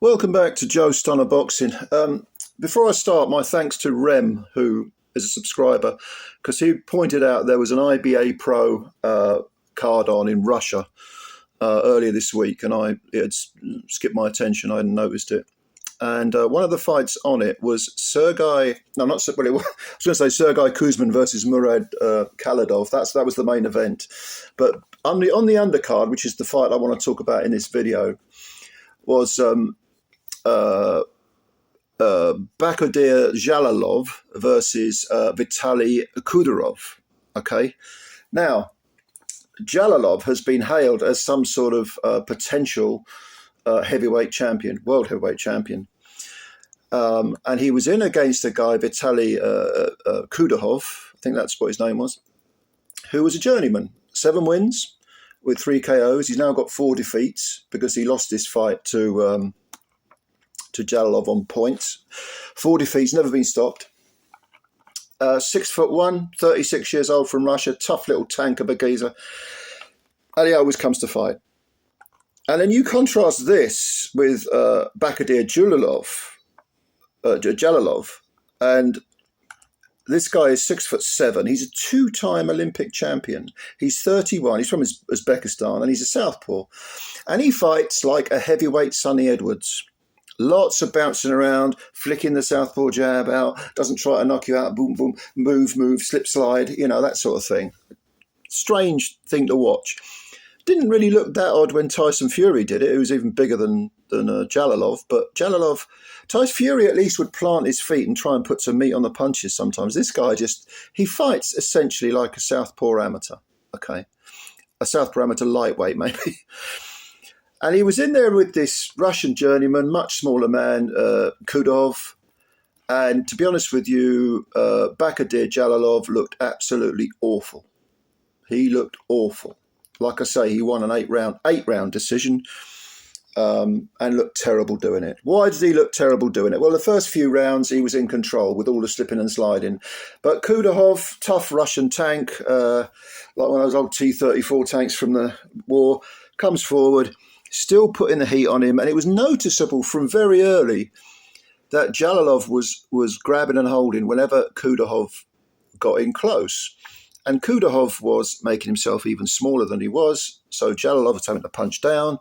Welcome back to Joe Stunner Boxing. Before I start, my thanks to Rem, who is a subscriber, because he pointed out there was an IBA Pro card on in Russia earlier this week, and it had skipped my attention. I hadn't noticed it. And one of the fights on it was Sergey Kuzmin versus Murad Khalidov. That was the main event. But on the undercard, which is the fight I want to talk about in this video, was BAKODIR Jalolov versus Vitaly Kudokhov. Okay, now Jalolov has been hailed as some sort of potential heavyweight champion, world heavyweight champion, and he was in against a guy Vitaly Kudokhov, I think that's what his name was, who was a journeyman, 7 wins with 3 KOs. He's now got 4 defeats because he lost this fight to Jalolov on points. 4 defeats, never been stopped. 6'1", 36 years old, from Russia, tough little tank of a geezer. And he always comes to fight. And then you contrast this with BAKODIR Jalolov, and this guy is 6'7". He's a 2-time Olympic champion. He's 31. He's from Uzbekistan, and he's a southpaw. And he fights like a heavyweight Sonny Edwards. Lots of bouncing around, flicking the southpaw jab out, doesn't try to knock you out, boom, boom, move, slip, slide, that sort of thing. Strange thing to watch. Didn't really look that odd when Tyson Fury did it. It was even bigger than Jalolov. But Tyson Fury at least would plant his feet and try and put some meat on the punches sometimes. This guy he fights essentially like a southpaw amateur, okay? A southpaw amateur lightweight, maybe. And he was in there with this Russian journeyman, much smaller man, Kudokhov. And to be honest with you, BAKODIR Jalolov looked absolutely awful. He looked awful. Like I say, he won an 8-round decision and looked terrible doing it. Why did he look terrible doing it? Well, the first few rounds, he was in control with all the slipping and sliding. But Kudokhov, tough Russian tank, like one of those old T-34 tanks from the war, comes forward, still putting the heat on him. And it was noticeable from very early that Jalolov was grabbing and holding whenever Kudokhov got in close. And Kudokhov was making himself even smaller than he was. So Jalolov was having to punch down.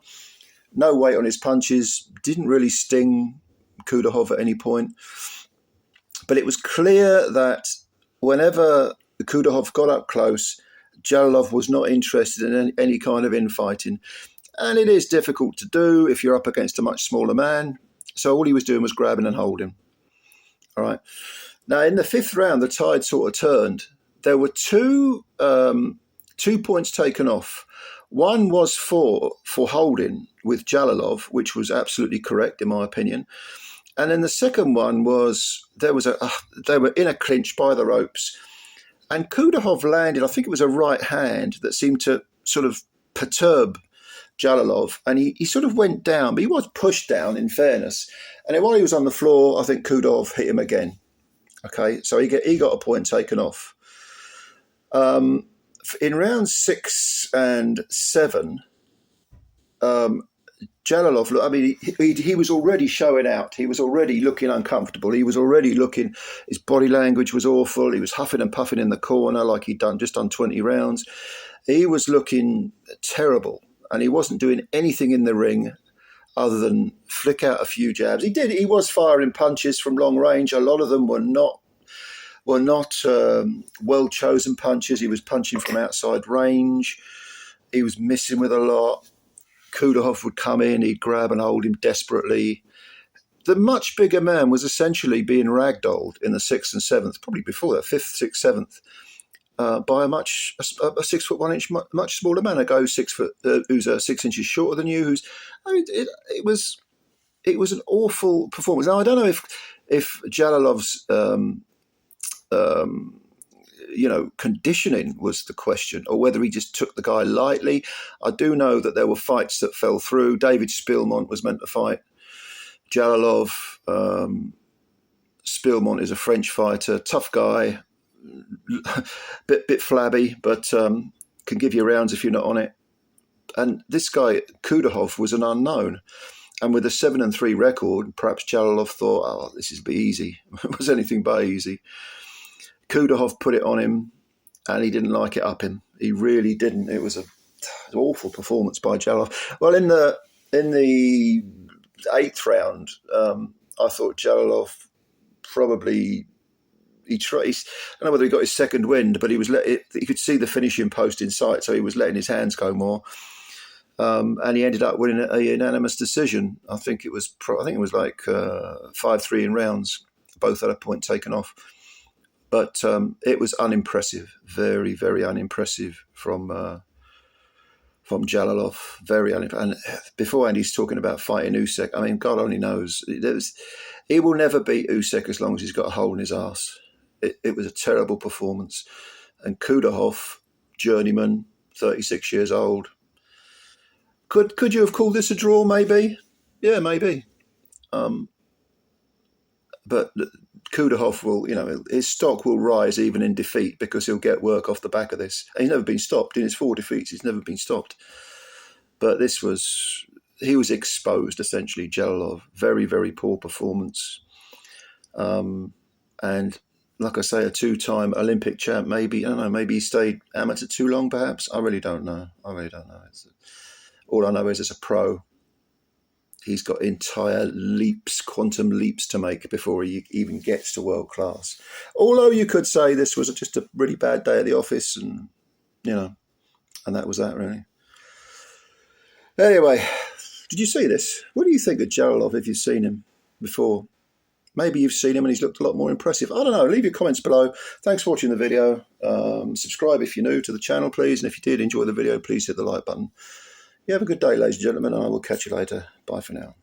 No weight on his punches. Didn't really sting Kudokhov at any point. But it was clear that whenever Kudokhov got up close, Jalolov was not interested in any kind of infighting. And it is difficult to do if you're up against a much smaller man. So all he was doing was grabbing and holding. All right. Now, in the 5th round, the tide sort of turned. There were two points taken off. One was for holding with Jalolov, which was absolutely correct in my opinion. And then the second one was they were in a clinch by the ropes. And Kudokhov landed, I think it was a right hand that seemed to sort of perturb Jalolov, and he sort of went down, but he was pushed down in fairness. And then while he was on the floor, I think Kudokhov hit him again. Okay, so he got a point taken off. In rounds 6 and 7, Jalolov, look, I mean, he was already showing out. He was already looking uncomfortable. He was already his body language was awful. He was huffing and puffing in the corner like he'd just done 20 rounds. He was looking terrible. And he wasn't doing anything in the ring other than flick out a few jabs. He was firing punches from long range. A lot of them were not well-chosen punches. He was punching from outside range. He was missing with a lot. Kudokhov would come in, he'd grab and hold him desperately. The much bigger man was essentially being ragdolled in the 6th and 7th, probably before that, 5th, 6th, 7th. By a 6'1" inch much smaller man, a guy who's 6 foot, who's 6 inches shorter than you. It was an awful performance. Now I don't know if Jalolov's conditioning was the question, or whether he just took the guy lightly. I do know that there were fights that fell through. David Spielmont was meant to fight Jalolov. Spielmont is a French fighter, tough guy. bit flabby, but can give you rounds if you're not on it. And this guy Kudokhov was an unknown, And with a 7-3 record, perhaps Jalolov thought, oh, this is be easy. It was anything but easy. Kudokhov put it on him, and he didn't like it up him. He really didn't. It was an awful performance by Jalolov. Well, in the 8th round, I thought Jalolov probably I don't know whether he got his second wind, but he could see the finishing post in sight, so he was letting his hands go more. And he ended up winning a unanimous decision. I think it was like 5-3 in rounds. Both had a point taken off. But it was unimpressive, very, very unimpressive from Jalolov. Very unimpressive. And beforehand, he's talking about fighting Usyk. I mean, God only knows. He will never beat Usyk as long as he's got a hole in his arse. It was a terrible performance. And Kudokhov, journeyman, 36 years old. Could you have called this a draw? Maybe, yeah, maybe. But Kudokhov will, his stock will rise even in defeat because he'll get work off the back of this. And he's never been stopped in his 4 defeats. He's never been stopped. But he was exposed essentially. Jalolov, very, very poor performance. And like I say, a 2-time Olympic champ. Maybe I don't know. Maybe he stayed amateur too long. Perhaps I really don't know. All I know is as a pro, he's got entire quantum leaps to make before he even gets to world class. Although you could say this was just a really bad day at the office and that was that really. Anyway, did you see this? What do you think of Jalolov if you've seen him before? Maybe you've seen him and he's looked a lot more impressive. I don't know. Leave your comments below. Thanks for watching the video. Subscribe if you're new to the channel, please. And if you did enjoy the video, please hit the like button. You have a good day, ladies and gentlemen, and I will catch you later. Bye for now.